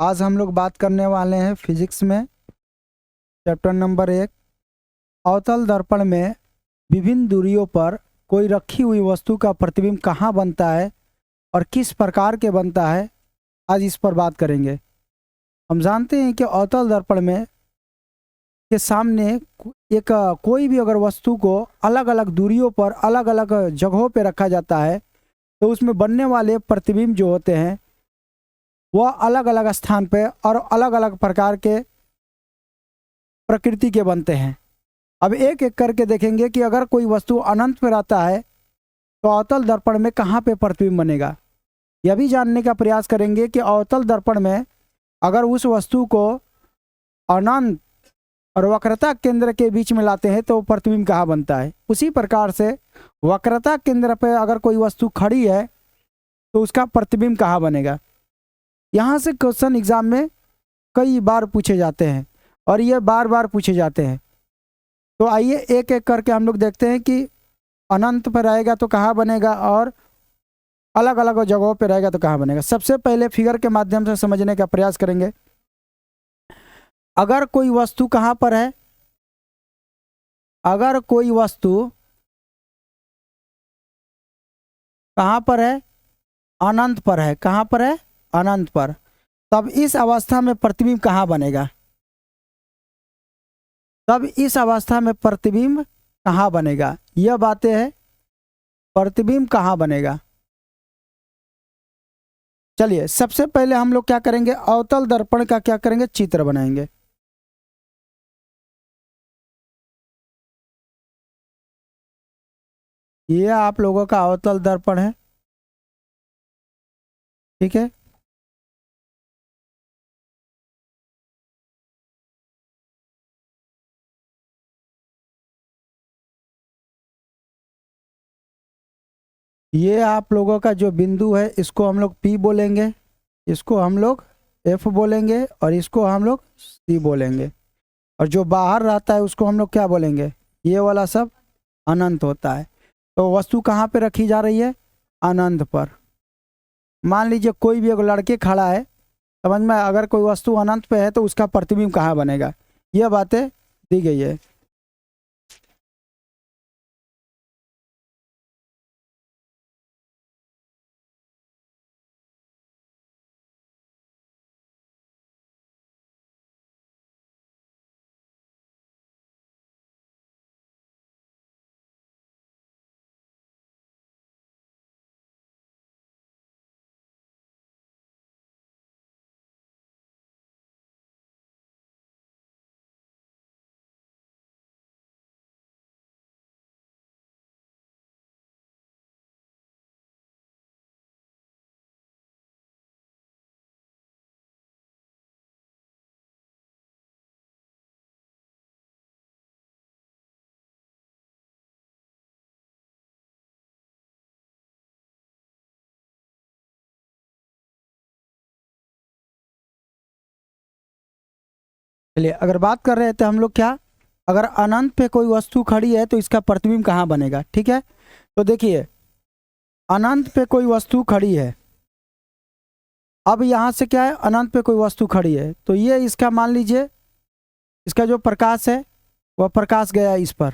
आज हम लोग बात करने वाले हैं फिजिक्स में चैप्टर नंबर 1 अवतल दर्पण में विभिन्न दूरियों पर कोई रखी हुई वस्तु का प्रतिबिंब कहाँ बनता है और किस प्रकार के बनता है। आज इस पर बात करेंगे। हम जानते हैं कि अवतल दर्पण में के सामने कोई भी अगर वस्तु को अलग अलग दूरियों पर अलग अलग जगहों पर रखा जाता है तो उसमें बनने वाले प्रतिबिंब जो होते हैं वह अलग अलग स्थान पे और अलग अलग प्रकार के प्रकृति के बनते हैं। अब एक एक करके देखेंगे कि अगर कोई वस्तु अनंत पर आता है तो अवतल दर्पण में कहाँ पे प्रतिबिंब बनेगा। यह भी जानने का प्रयास करेंगे कि अवतल दर्पण में अगर उस वस्तु को अनंत और वक्रता केंद्र के बीच में लाते हैं तो प्रतिबिंब कहाँ बनता है। उसी प्रकार से वक्रता केंद्र पर अगर कोई वस्तु खड़ी है तो उसका प्रतिबिंब कहाँ बनेगा। यहाँ से क्वेश्चन एग्जाम में कई बार पूछे जाते हैं और ये बार बार पूछे जाते हैं। तो आइए एक एक करके हम लोग देखते हैं कि अनंत पर रहेगा तो कहाँ बनेगा और अलग अलग जगहों पर रहेगा तो कहाँ बनेगा। सबसे पहले फिगर के माध्यम से समझने का प्रयास करेंगे। अगर कोई वस्तु कहाँ पर है, अगर कोई वस्तु कहाँ पर है, अनंत पर है। कहाँ पर है, अनंत पर। तब इस अवस्था में प्रतिबिंब कहाँ बनेगा, तब इस अवस्था में प्रतिबिंब कहाँ बनेगा। यह बातें हैं, प्रतिबिंब कहाँ बनेगा। चलिए सबसे पहले हम लोग क्या करेंगे, अवतल दर्पण का क्या करेंगे, चित्र बनाएंगे। ये आप लोगों का अवतल दर्पण है, ठीक है। ये आप लोगों का जो बिंदु है इसको हम लोग P बोलेंगे, इसको हम लोग F बोलेंगे और इसको हम लोग C बोलेंगे। और जो बाहर रहता है उसको हम लोग क्या बोलेंगे, ये वाला सब अनंत होता है। तो वस्तु कहाँ पे रखी जा रही है, अनंत पर। मान लीजिए कोई भी एक लड़के खड़ा है, समझ में, अगर कोई वस्तु अनंत पे है तो उसका प्रतिबिंब कहाँ बनेगा, यह बातें दी गई है। चलिए अगर बात कर रहे थे हम लोग क्या, अगर अनंत पे कोई वस्तु खड़ी है तो इसका प्रतिबिंब कहाँ बनेगा, ठीक है। तो देखिए अनंत पे कोई वस्तु खड़ी है, अब यहाँ से क्या है, अनंत पे कोई वस्तु खड़ी है तो ये इसका मान लीजिए इसका जो प्रकाश है वह प्रकाश गया इस पर,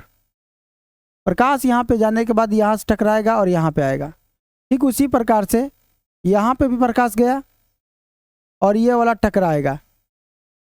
प्रकाश यहाँ पे जाने के बाद यहाँ से टकराएगा और यहाँ पे आएगा। ठीक उसी प्रकार से यहाँ पे भी प्रकाश गया और ये वाला टकराएगा।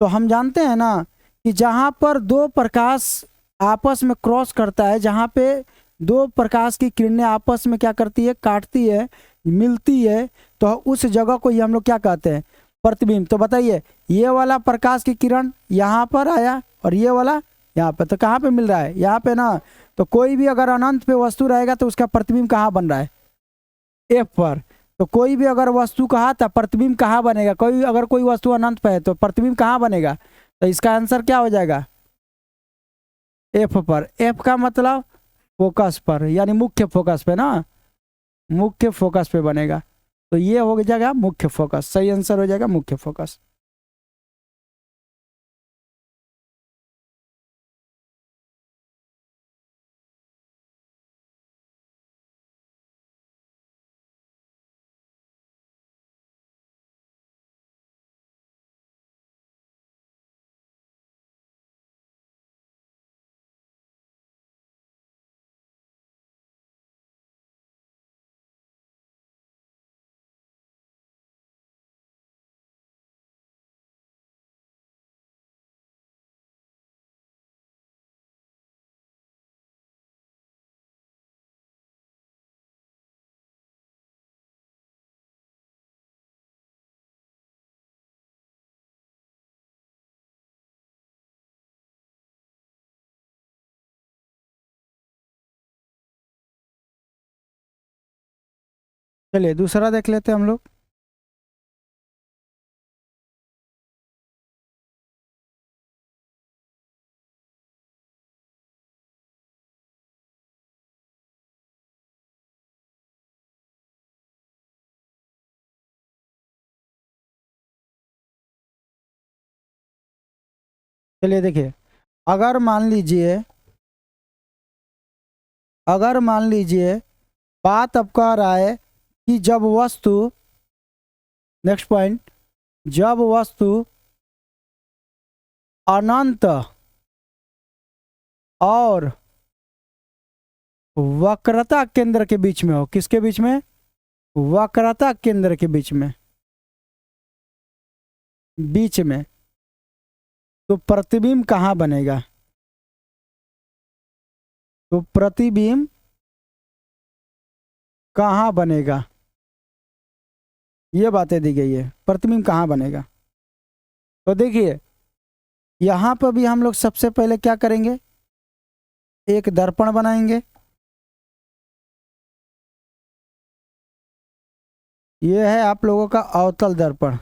तो हम जानते हैं ना कि जहाँ पर दो प्रकाश आपस में क्रॉस करता है, जहाँ पे दो प्रकाश की किरणें आपस में क्या करती है, काटती है, मिलती है, तो उस जगह को ही हम लोग क्या कहते हैं, प्रतिबिंब। तो बताइए ये वाला प्रकाश की किरण यहाँ पर आया और ये वाला यहाँ पे, तो कहाँ पे मिल रहा है, यहाँ पे ना। तो कोई भी अगर अनंत पे वस्तु रहेगा तो उसका प्रतिबिंब कहाँ बन रहा है, एफ पर। तो कोई भी अगर वस्तु कहा था प्रतिबिंब कहाँ बनेगा, कोई अगर कोई वस्तु अनंत पे है तो प्रतिबिंब कहाँ बनेगा। तो इसका आंसर क्या हो जाएगा, एफ पर। एफ का मतलब फोकस पर, यानी मुख्य फोकस पे ना, मुख्य फोकस पे बनेगा। तो ये हो जाएगा मुख्य फोकस, सही आंसर हो जाएगा मुख्य फोकस। चलिए दूसरा देख लेते हैं हम लोग। चलिए देखिए, अगर मान लीजिए, अगर मान लीजिए बात अब कह रहा है कि जब वस्तु, नेक्स्ट पॉइंट, जब वस्तु अनंत और वक्रता केंद्र के बीच में हो। किसके बीच में? वक्रता केंद्र के बीच में, बीच में। तो प्रतिबिंब कहाँ बनेगा? तो प्रतिबिंब कहाँ बनेगा, ये बातें दी गई है। प्रतिबिंब कहाँ बनेगा? तो देखिए यहां पर भी हम लोग सबसे पहले क्या करेंगे, एक दर्पण बनाएंगे। ये है आप लोगों का अवतल दर्पण,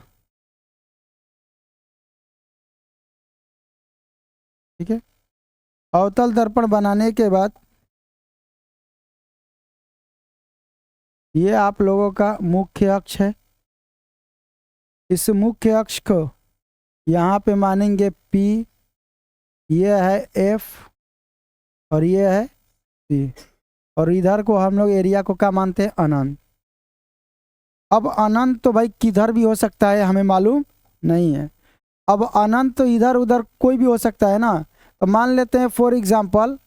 ठीक है। अवतल दर्पण बनाने के बाद ये आप लोगों का मुख्य अक्ष है। इस मुख्य अक्ष को यहाँ पे मानेंगे P, ये है F और ये है C, और इधर को हम लोग एरिया को क्या मानते हैं? अनंत। अब अनंत तो भाई किधर भी हो सकता है, हमें मालूम नहीं है। अब अनंत तो इधर उधर कोई भी हो सकता है ना। तो मान लेते हैं फॉर एग्जांपल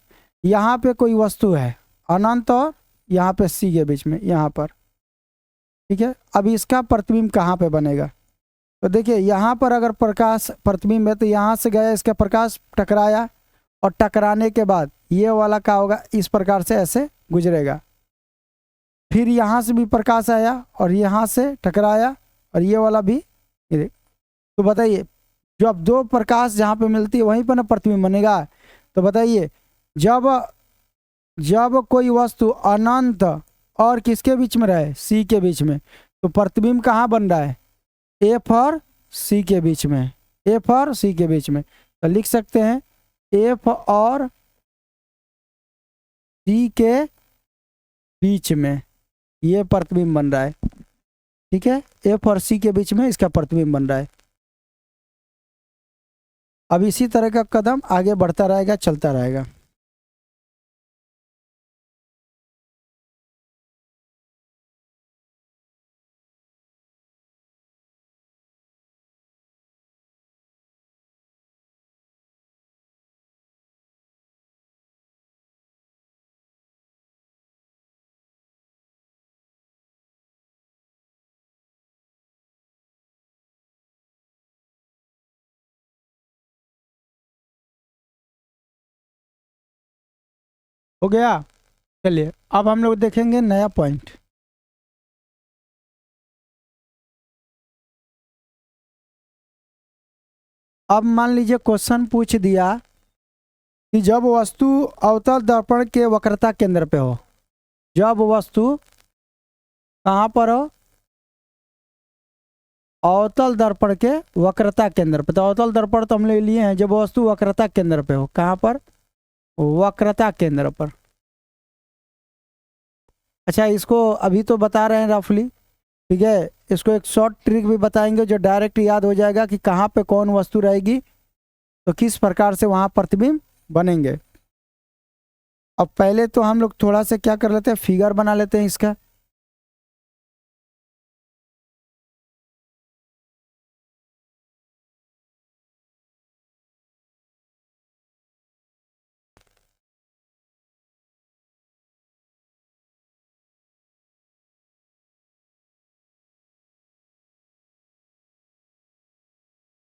यहाँ पे कोई वस्तु है अनंत और यहाँ पे C के बीच में, यहाँ पर, ठीक है। अब इसका प्रतिबिंब कहाँ पे बनेगा? तो देखिए यहाँ पर अगर प्रकाश प्रतिबिंब है तो यहाँ से गया, इसका प्रकाश टकराया, और टकराने के बाद ये वाला क्या होगा, इस प्रकार से ऐसे गुजरेगा। फिर यहाँ से भी प्रकाश आया और यहाँ से टकराया, और ये वाला भी। तो बताइए जब दो प्रकाश जहाँ पे मिलती है वहीं पर ना प्रतिबिंब बनेगा। तो बताइए जब जब कोई वस्तु अनंत और किसके बीच में रहे? C के बीच में, तो प्रतिबिंब कहाँ बन रहा है? F और C के बीच में, F और C के बीच में। तो लिख सकते हैं F और C के बीच में ये प्रतिबिंब बन रहा है, ठीक है। F और C के बीच में इसका प्रतिबिंब बन रहा है। अब इसी तरह का कदम आगे बढ़ता रहेगा, चलता रहेगा। हो गया। चलिए अब हम लोग देखेंगे नया पॉइंट। अब मान लीजिए क्वेश्चन पूछ दिया कि जब वस्तु अवतल दर्पण के वक्रता केंद्र पे हो, जब वस्तु कहाँ पर हो? अवतल दर्पण के वक्रता केंद्र पे। तो अवतल दर्पण तो हम ले लिए हैं, जब वस्तु वक्रता केंद्र पे हो। कहाँ पर? वक्रता केंद्र पर। अच्छा इसको अभी तो बता रहे हैं रफली, ठीक है। इसको एक शॉर्ट ट्रिक भी बताएंगे जो डायरेक्ट याद हो जाएगा कि कहाँ पे कौन वस्तु रहेगी तो किस प्रकार से वहाँ प्रतिबिंब बनेंगे। अब पहले तो हम लोग थोड़ा सा क्या कर लेते हैं, फिगर बना लेते हैं इसका।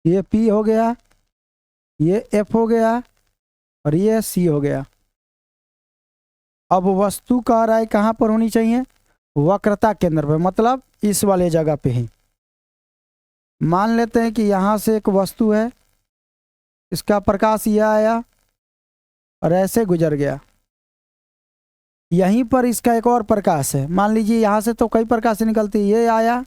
ये P हो गया, ये F हो गया, और ये C हो गया। अब वस्तु कह रहा है कहाँ पर होनी चाहिए? वक्रता केंद्र पर, मतलब इस वाले जगह पे ही। मान लेते हैं कि यहाँ से एक वस्तु है, इसका प्रकाश यह आया और ऐसे गुजर गया, यहीं पर इसका एक और प्रकाश है। मान लीजिए यहाँ से तो कई प्रकाश निकलती, ये आया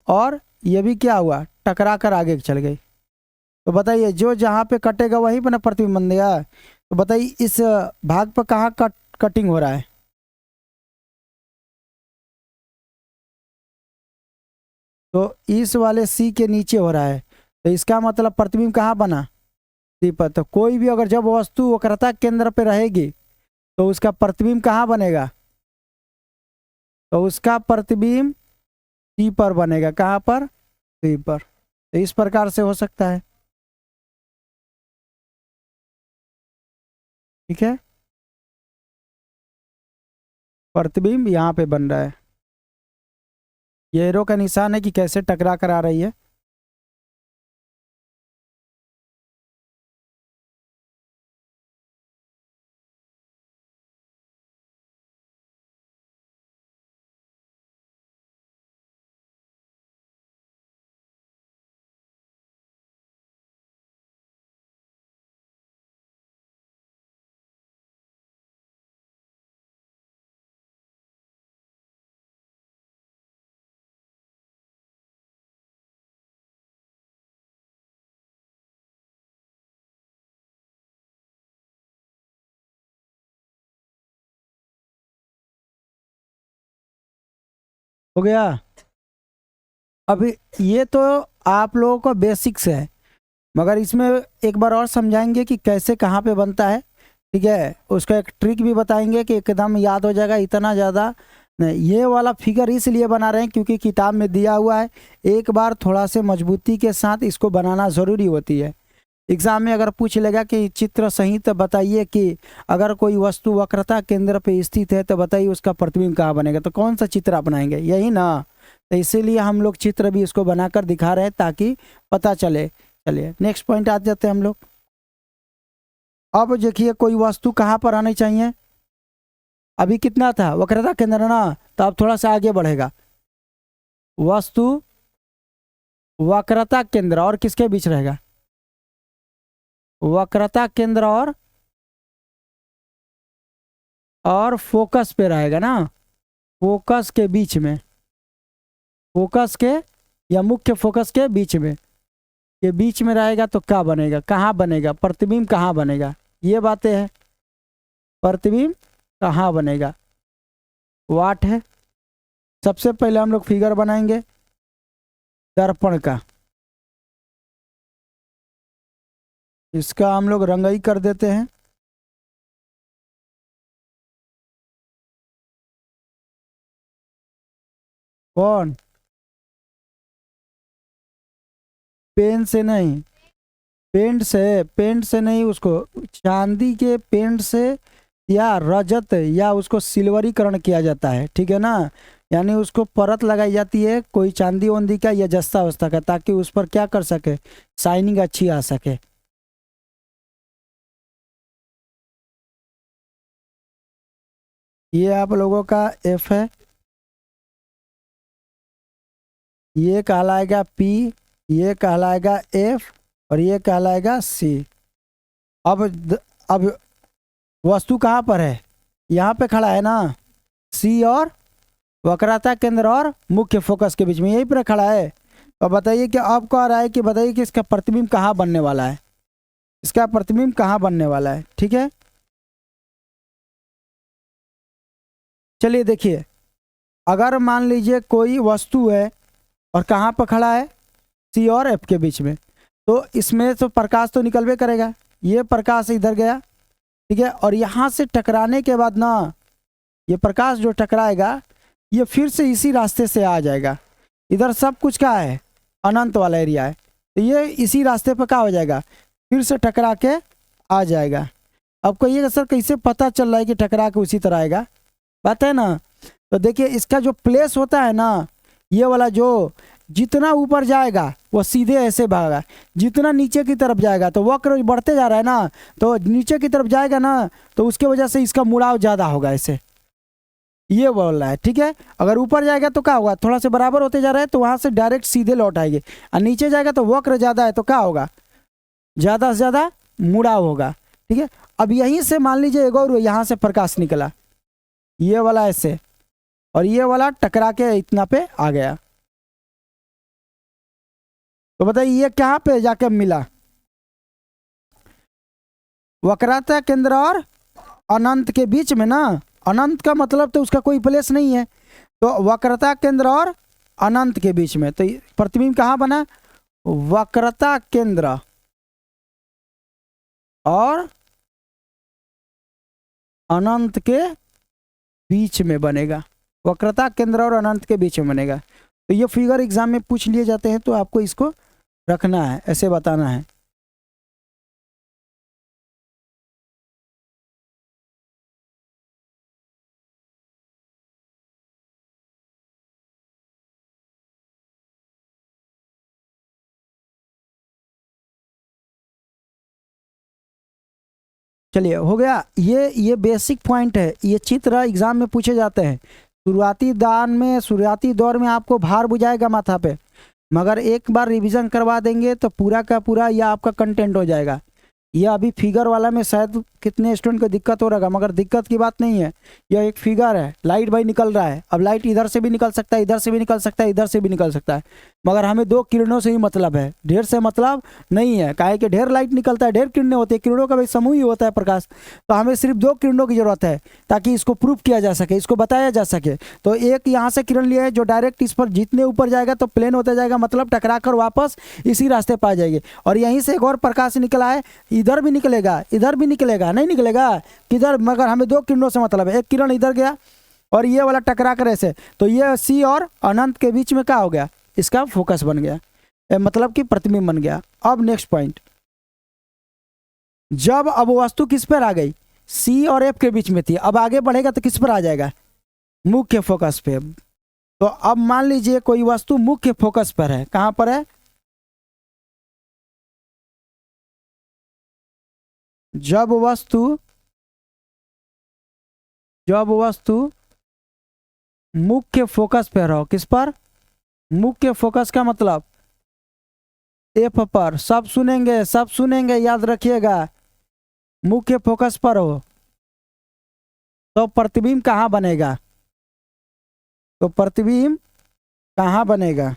और ये भी क्या हुआ, टकरा कर आगे चल गई। तो बताइए जो जहाँ पे कटेगा वहीं पर ना प्रतिबिंब बन गया। तो बताइए इस भाग पर कहाँ कटिंग हो रहा है? तो इस वाले सी के नीचे हो रहा है। तो इसका मतलब प्रतिबिंब कहाँ बना? सी पर। तो कोई भी अगर जब वस्तु वक्रता केंद्र पे रहेगी तो उसका प्रतिबिंब कहाँ बनेगा? तो उसका प्रतिबिंब सी पर बनेगा। कहाँ पर? सी पर। तो इस प्रकार से हो सकता है। ठीक है, प्रतिबिंब यहाँ पे बन रहा है। ये एरो का निशान है कि कैसे टकरा कर आ रही है। हो गया। अभी ये तो आप लोगों का बेसिक्स है, मगर इसमें एक बार और समझाएंगे कि कैसे कहाँ पे बनता है। ठीक है, उसका एक ट्रिक भी बताएंगे कि एकदम याद हो जाएगा इतना ज़्यादा नहीं। ये वाला फिगर इसलिए बना रहे हैं क्योंकि किताब में दिया हुआ है। एक बार थोड़ा से मजबूती के साथ इसको बनाना ज़रूरी होती है। एग्जाम में अगर पूछ लेगा कि चित्र सहित बताइए कि अगर कोई वस्तु वक्रता केंद्र पे स्थित है तो बताइए उसका प्रतिबिंब कहाँ बनेगा, तो कौन सा चित्र अपनाएंगे? यही ना। तो इसीलिए हम लोग चित्र भी इसको बनाकर दिखा रहे हैं ताकि पता चले। चलिए नेक्स्ट पॉइंट आ जाते हैं हम लोग। अब देखिए कोई वस्तु कहाँ पर आनी चाहिए। अभी कितना था वक्रता केंद्र ना, तो अब थोड़ा सा आगे बढ़ेगा। वस्तु वक्रता केंद्र और किसके बीच रहेगा? वक्रता केंद्र और फोकस पे रहेगा ना। फोकस के बीच में, फोकस के या मुख्य फोकस के बीच में, ये बीच में रहेगा तो क्या बनेगा, कहाँ बनेगा प्रतिबिंब, कहाँ बनेगा? ये बातें हैं। प्रतिबिंब कहाँ बनेगा, वाट है। सबसे पहले हम लोग फिगर बनाएंगे दर्पण का। इसका हम लोग रंगाई कर देते हैं। कौन? पेन से नहीं, पेंट से नहीं, उसको चांदी के पेंट से या रजत या उसको सिल्वरीकरण किया जाता है। ठीक है ना, यानी उसको परत लगाई जाती है कोई चांदी वांदी का या जस्ता वस्ता का, ताकि उस पर क्या कर सके, शाइनिंग अच्छी आ सके। ये आप लोगों का एफ है, ये कहलाएगा पी, ये कहलाएगा एफ और ये कहलाएगा सी। अब वस्तु कहाँ पर है? यहाँ पे खड़ा है ना, सी और वक्रता केंद्र और मुख्य फोकस के बीच में, यहीं पर खड़ा है। तो बताइए कि अब कह रहा है कि बताइए कि इसका प्रतिबिंब कहाँ बनने वाला है, इसका प्रतिबिंब कहाँ बनने वाला है। ठीक है, चलिए देखिए, अगर मान लीजिए कोई वस्तु है और कहाँ पर खड़ा है, सी और एफ के बीच में, तो इसमें तो प्रकाश तो निकलवे करेगा। ये प्रकाश इधर गया, ठीक है, और यहाँ से टकराने के बाद ना, ये प्रकाश जो टकराएगा ये फिर से इसी रास्ते से आ जाएगा। इधर सब कुछ क्या है, अनंत वाला एरिया है, तो ये इसी रास्ते पर क्या हो जाएगा, फिर से टकरा के आ जाएगा। अब कहिएगा सर कैसे पता चल रहा है कि टकरा के उसी तरह आएगा, बात है ना। तो देखिए इसका जो प्लेस होता है ना, ये वाला जो जितना ऊपर जाएगा वो सीधे ऐसे भागा, जितना नीचे की तरफ जाएगा तो वक्र बढ़ते जा रहा है ना, तो नीचे की तरफ जाएगा ना, तो उसके वजह से इसका मुड़ाव ज़्यादा होगा, ऐसे ये बोल रहा है। ठीक है, अगर ऊपर जाएगा तो क्या होगा, थोड़ा सा बराबर होते जा रहा है तो वहाँ से डायरेक्ट सीधे लौट आएंगे, और नीचे जाएगा तो वक्र ज़्यादा है तो क्या होगा, ज़्यादा से ज़्यादा मुड़ाव होगा। ठीक है, अब यहीं से मान लीजिए एक और यहाँ से प्रकाश निकला, ये वाला ऐसे, और ये वाला टकरा के इतना पे आ गया। तो बताइए ये कहाँ पे जाके मिला? वक्रता केंद्र और अनंत के बीच में ना। अनंत का मतलब तो उसका कोई प्लेस नहीं है, तो वक्रता केंद्र और अनंत के बीच में, तो प्रतिबिंब कहाँ बना? वक्रता केंद्र और अनंत के बीच में बनेगा। वक्रता केंद्र और अनंत के बीच में बनेगा। तो ये फिगर एग्जाम में पूछ लिए जाते हैं, तो आपको इसको रखना है, ऐसे बताना है। चलिए हो गया। ये बेसिक पॉइंट है, ये चित्र एग्जाम में पूछे जाते हैं। शुरुआती दान में, शुरुआती दौर में आपको भार बुझाएगा माथा पे, मगर एक बार रिवीजन करवा देंगे तो पूरा का पूरा यह आपका कंटेंट हो जाएगा। यह अभी फिगर वाला में शायद कितने स्टूडेंट को दिक्कत हो रहा, मगर दिक्कत की बात नहीं है। यह एक फिगर है, लाइट भाई निकल रहा है। अब लाइट इधर से भी निकल सकता है, इधर से भी निकल सकता है, इधर से भी निकल सकता है, मगर हमें दो किरणों से ही मतलब है, ढेर से मतलब नहीं है। काहे कि ढेर लाइट निकलता है, ढेर किरणें होती है, किरणों का भी समूह ही होता है प्रकाश। तो हमें सिर्फ दो किरणों की जरूरत है ताकि इसको प्रूफ किया जा सके, इसको बताया जा सके। तो एक यहाँ से किरण लिया है जो डायरेक्ट इस पर जितने ऊपर जाएगा तो प्लेन होता जाएगा, मतलब टकरा कर वापस इसी रास्ते पर आ जाएगी। और यहीं से एक और प्रकाश निकला है, इधर भी निकलेगा, इधर भी निकलेगा, नहीं निकलेगा किधर, मगर हमें दो किरणों से मतलब है। एक किरण इधर गया और ये वाला टकरा कर ऐसे, तो ये सी और अनंत के बीच में क्या हो गया? इसका फोकस बन गया, मतलब कि प्रतिबिंब बन गया। अब नेक्स्ट पॉइंट, जब अब वस्तु किस पर आ गई? सी और एफ के बीच में थी, अब आगे बढ़ेगा तो किस पर आ जाएगा? मुख्य फोकस पे। तो अब मान लीजिए कोई वस्तु मुख्य फोकस पर है, कहां पर है? जब वस्तु मुख्य फोकस पर हो, किस पर? मुख्य फोकस का मतलब एफ पर। सब सुनेंगे, सब सुनेंगे, याद रखिएगा। मुख्य फोकस पर हो तो प्रतिबिंब कहाँ बनेगा? तो प्रतिबिंब कहाँ बनेगा?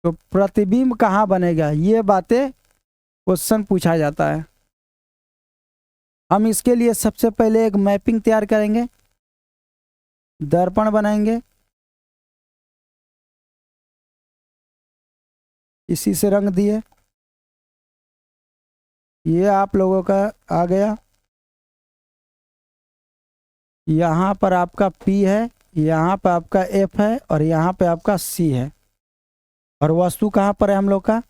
तो प्रतिबिंब कहाँ बनेगा, ये बातें क्वेश्चन पूछा जाता है। हम इसके लिए सबसे पहले एक मैपिंग तैयार करेंगे, दर्पण बनाएंगे, इसी से रंग दिए। ये आप लोगों का आ गया। यहाँ पर आपका P है, यहाँ पर आपका F है, और यहाँ पे आपका C है। और वस्तु कहाँ पर है हम लोग का?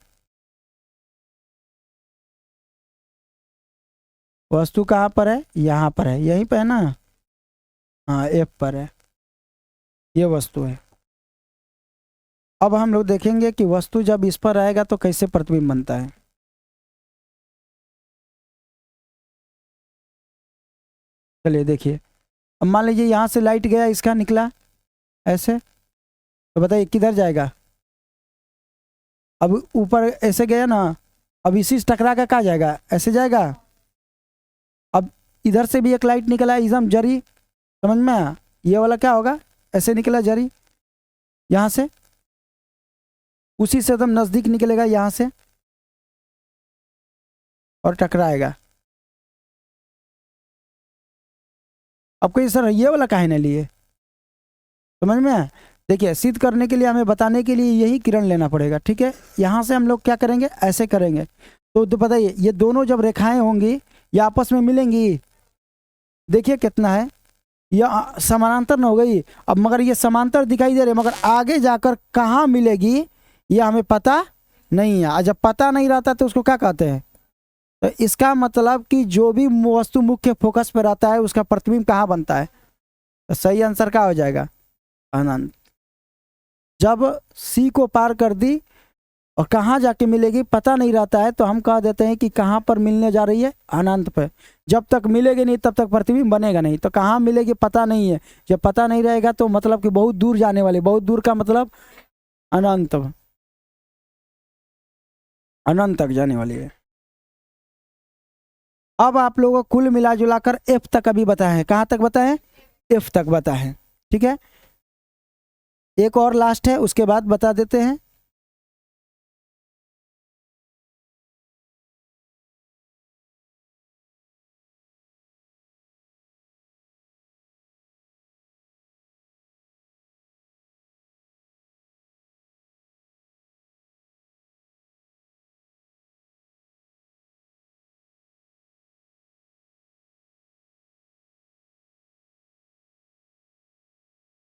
वस्तु कहाँ पर है? यहाँ पर है, यहीं पे है ना। हाँ F पर है, ये वस्तु है। अब हम लोग देखेंगे कि वस्तु जब इस पर आएगा तो कैसे प्रतिबिंब बनता है। चलिए देखिए, अब मान लीजिए यहाँ से लाइट गया, इसका निकला ऐसे, तो बताइए किधर जाएगा? अब ऊपर ऐसे गया ना, अब इसी से टकरा कर कहाँ जाएगा? ऐसे जाएगा। अब इधर से भी एक लाइट निकला है, एकदम जरी, समझ में आया? ये वाला क्या होगा? ऐसे निकला जरी, यहाँ से उसी से एकदम नज़दीक निकलेगा यहाँ से और टकराएगा। अब कोई सर ये वाला काहे नहीं लिए? समझ में आया? देखिए, सिद्ध करने के लिए, हमें बताने के लिए यही किरण लेना पड़ेगा, ठीक है। यहाँ से हम लोग क्या करेंगे? ऐसे करेंगे। तो बताइए ये दोनों जब रेखाएं होंगी ये आपस में मिलेंगी, देखिए कितना है, यह समानांतर न हो गई। अब मगर ये समांतर दिखाई दे रहे, मगर आगे जाकर कहाँ मिलेगी ये हमें पता नहीं है। और जब पता नहीं रहता तो उसको क्या कहते हैं? तो इसका मतलब कि जो भी वस्तु मुख्य फोकस पर आता है उसका प्रतिबिंब कहाँ बनता है? तो सही आंसर क्या हो जाएगा? अनंत। जब सी को पार कर दी और कहाँ जाके मिलेगी पता नहीं रहता है, तो हम कह देते हैं कि कहाँ पर मिलने जा रही है? अनंत पे। जब तक मिलेगी नहीं तब तक प्रतिबिंब बनेगा नहीं। तो कहाँ मिलेगी पता नहीं है, जब पता नहीं रहेगा तो मतलब कि बहुत दूर जाने वाली, बहुत दूर का मतलब अनंत, अनंत तक जाने वाली है। अब आप लोगों को कुल मिला जुलाकर एफ तक अभी बताए हैं। कहाँ तक बताए हैं? एफ तक बताए हैं। ठीक है, एक और लास्ट है, उसके बाद बता देते हैं।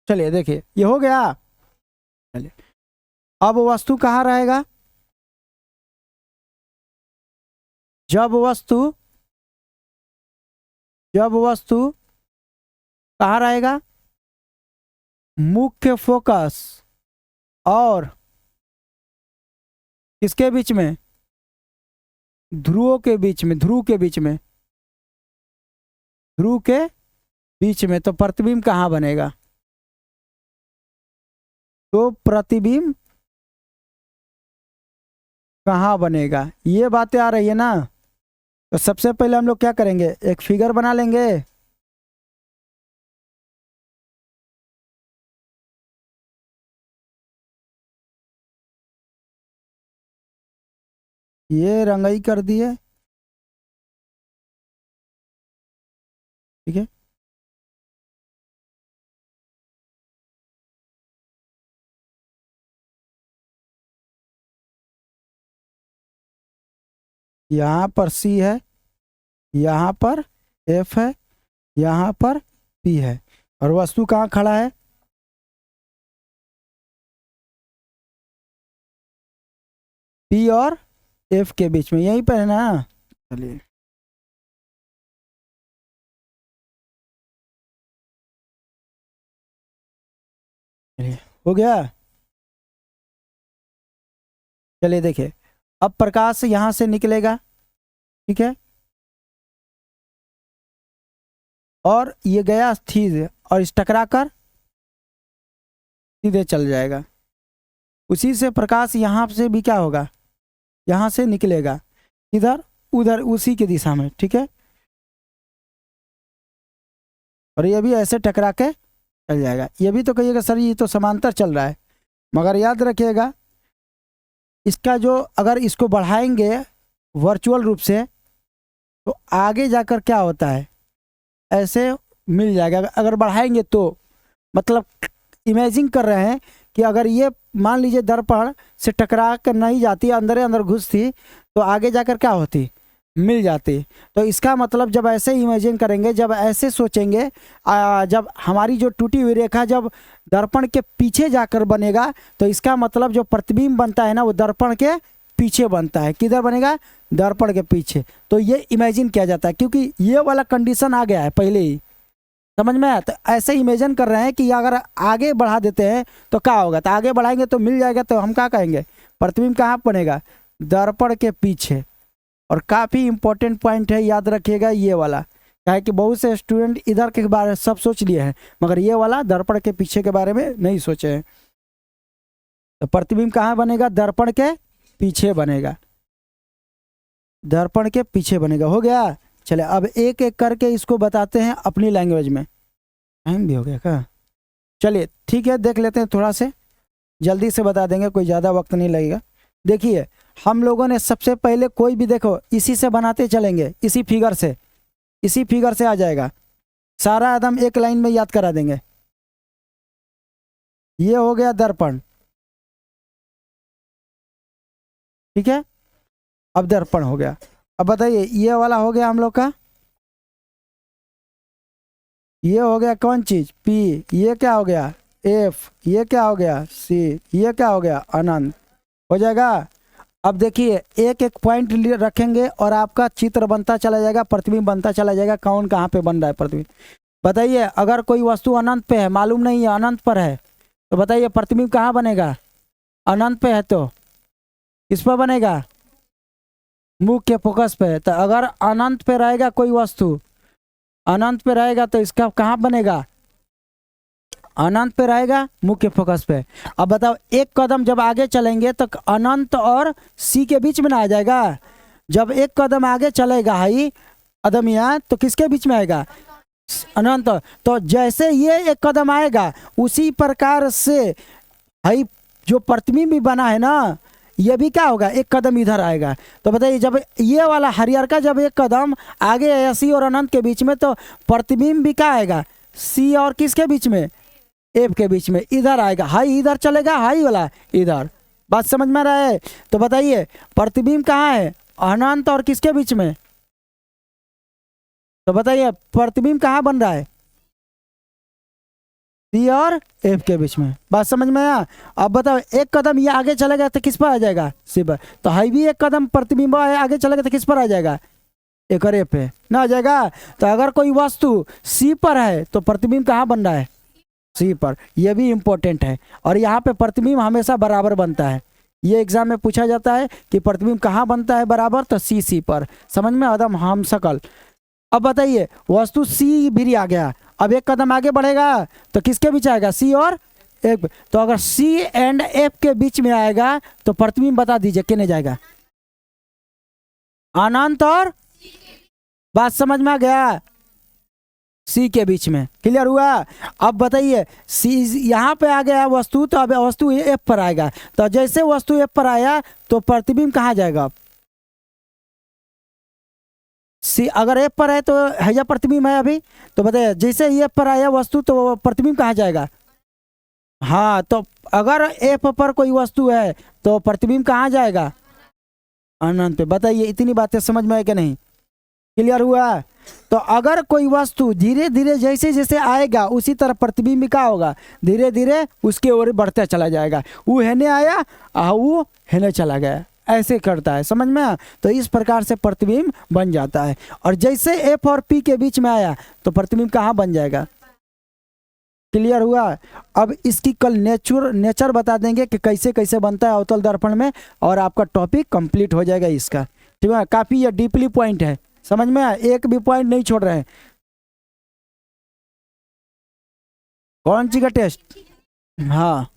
चलिए देखिए, ये हो गया। चलिए, अब वस्तु कहाँ रहेगा? जब वस्तु कहाँ रहेगा? मुख्य फोकस और किसके बीच में? ध्रुवों के बीच में, ध्रुव के बीच में, ध्रुव के बीच में। तो प्रतिबिंब कहाँ बनेगा? तो प्रतिबिंब कहाँ बनेगा, ये बातें आ रही है ना। तो सबसे पहले हम लोग क्या करेंगे, एक फिगर बना लेंगे। ये रंगाई कर दिए। ठीक है, यहाँ पर सी है, यहाँ पर एफ है, यहाँ पर पी है, और वस्तु कहाँ खड़ा है? पी और एफ के बीच में, यहीं पर है ना। चलिए, हो गया। चलिए देखिए, अब प्रकाश यहाँ से निकलेगा। ठीक है, और ये गया सीधे, और इस टकरा कर सीधे चल जाएगा। उसी से प्रकाश यहाँ से भी क्या होगा, यहाँ से निकलेगा, इधर उधर उसी की दिशा में। ठीक है, और ये भी ऐसे टकरा के चल जाएगा। ये भी तो कहिएगा सर ये तो समांतर चल रहा है, मगर याद रखिएगा इसका जो, अगर इसको बढ़ाएंगे वर्चुअल रूप से तो आगे जाकर क्या होता है, ऐसे मिल जाएगा। अगर बढ़ाएंगे तो मतलब इमेजिन कर रहे हैं कि अगर ये मान लीजिए दर्पण से टकरा कर नहीं जाती, अंदर अंदर घुसती, तो आगे जाकर क्या होती, मिल जाती। तो इसका मतलब जब ऐसे इमेजिन करेंगे, जब ऐसे सोचेंगे, जब हमारी जो टूटी हुई रेखा जब दर्पण के पीछे जाकर बनेगा, तो इसका मतलब जो प्रतिबिंब बनता है ना, वो दर्पण के पीछे बनता है। किधर बनेगा? दर्पण के पीछे। तो ये इमेजिन किया जाता है, क्योंकि ये वाला कंडीशन आ गया है पहले ही, समझ में आया। तो ऐसे इमेजिन कर रहे हैं कि अगर आगे बढ़ा देते हैं तो क्या होगा, तो आगे बढ़ाएंगे तो मिल जाएगा, तो हम क्या कहेंगे, प्रतिबिंब कहाँ बनेगा? दर्पण के पीछे। और काफ़ी इंपॉर्टेंट पॉइंट है, याद रखिएगा ये वाला, क्या है कि बहुत से स्टूडेंट इधर के बारे में सब सोच लिए हैं, मगर ये वाला दर्पण के पीछे के बारे में नहीं सोचे हैं। तो प्रतिबिंब कहाँ बनेगा? दर्पण के पीछे बनेगा, दर्पण के पीछे बनेगा। हो गया। चले अब एक एक करके इसको बताते हैं अपनी लैंग्वेज में। टाइम भी हो गया क्या? चलिए ठीक है, देख लेते हैं, थोड़ा से जल्दी से बता देंगे, कोई ज़्यादा वक्त नहीं लगेगा। देखिए हम लोगों ने सबसे पहले कोई भी, देखो इसी से बनाते चलेंगे, इसी फिगर से आ जाएगा सारा, एकदम एक लाइन में याद करा देंगे। ये हो गया दर्पण, ठीक है, अब दर्पण हो गया। अब बताइए ये वाला हो गया हम लोग का, ये हो गया कौन चीज? पी। ये क्या हो गया? एफ। ये क्या हो गया? सी। ये क्या हो गया? अनंत। हो जाएगा। अब देखिए एक एक पॉइंट रखेंगे और आपका चित्र बनता चला जाएगा, प्रतिबिंब बनता चला जाएगा, कौन कहाँ पे बन रहा है प्रतिबिंब। बताइए अगर कोई वस्तु अनंत पे है, मालूम नहीं है, अनंत पर है, तो बताइए प्रतिबिंब कहाँ बनेगा? अनंत पे है तो किस पर बनेगा? मुख्य फोकस पे। तो अगर अनंत पे रहेगा कोई वस्तु, अनंत पे रहेगा तो इसका कहाँ बनेगा? अनंत पे रहेगा, मुख्य फोकस पे। अब बताओ एक कदम जब आगे चलेंगे तो अनंत और सी के बीच में ना आ जाएगा। जब एक कदम आगे चलेगा ही अदमिया, तो किसके बीच में आएगा? अनंत। तो जैसे ये एक कदम आएगा उसी प्रकार से हाई जो प्रतिबिंब भी बना है ना, ये भी क्या होगा, एक कदम इधर आएगा। तो बताइए जब ये वाला हरियर का जब एक कदम आगे है सी और अनंत के बीच में, तो प्रतिबिंब भी क्या आएगा, सी और किसके बीच में, एफ के बीच में, इधर आएगा। हाई इधर चलेगा, हाई वाला इधर। बात समझ में आ रहा है? तो बताइए प्रतिबिंब कहाँ है, अनंत और किसके बीच में? तो बताइए प्रतिबिंब कहाँ बन रहा है, सी और एफ के बीच में। बात समझ में आया? अब बताओ एक कदम ये आगे चलेगा तो किस पर आ जाएगा, सी पर। तो हाई भी एक कदम प्रतिबिंब आगे चलेगा तो किस पर आ जाएगा, एक और एफ पे ना आ जाएगा। तो अगर कोई वस्तु सी पर है तो प्रतिबिंब कहाँ बन रहा है, सी पर। यह भी इंपॉर्टेंट है। और यहाँ पे प्रतिबिंब हमेशा बराबर बनता है। ये एग्जाम में पूछा जाता है कि प्रतिबिंब कहाँ बनता है बराबर, तो सी पर। समझ में आदम हम सकल। अब बताइए वस्तु सी भी आ गया, अब एक कदम आगे बढ़ेगा तो किसके बीच आएगा, सी और एफ। तो अगर सी एंड एफ के बीच में आएगा तो प्रतिबिंब बता दीजिए किने जाएगा, अनंत और, बात समझ में आ गया, सी के बीच में। क्लियर हुआ? अब बताइए सी यहाँ पे आ गया वस्तु, तो अब वस्तु एफ पर आएगा। तो जैसे वस्तु एफ पर आया तो प्रतिबिंब कहाँ जाएगा, सी। अगर एफ पर है तो हैजा प्रतिबिंब है अभी। तो बताइए जैसे एफ पर आया वस्तु तो प्रतिबिंब कहाँ जाएगा, हाँ। तो अगर एफ पर कोई वस्तु है तो प्रतिबिंब कहाँ जाएगा, अनंत पे। बताइए इतनी बातें समझ में आई कि नहीं? क्लियर हुआ? तो अगर कोई वस्तु धीरे धीरे जैसे जैसे आएगा उसी तरह प्रतिबिंब क्या होगा, धीरे धीरे उसके ओर बढ़ते चला जाएगा। वो हेने आया वो हेने चला गया, ऐसे करता है। समझ में? तो इस प्रकार से प्रतिबिंब बन जाता है। और जैसे एफ और पी के बीच में आया तो प्रतिबिंब कहाँ बन जाएगा। क्लियर हुआ? अब इसकी कल नेचर बता देंगे कि कैसे कैसे बनता है अवतल दर्पण में, और आपका टॉपिक कंप्लीट हो जाएगा इसका। ठीक है? काफ़ी ये डीपली पॉइंट है, समझ में? एक भी पॉइंट नहीं छोड़ रहे हैं। कौन सी का टेस्ट? हाँ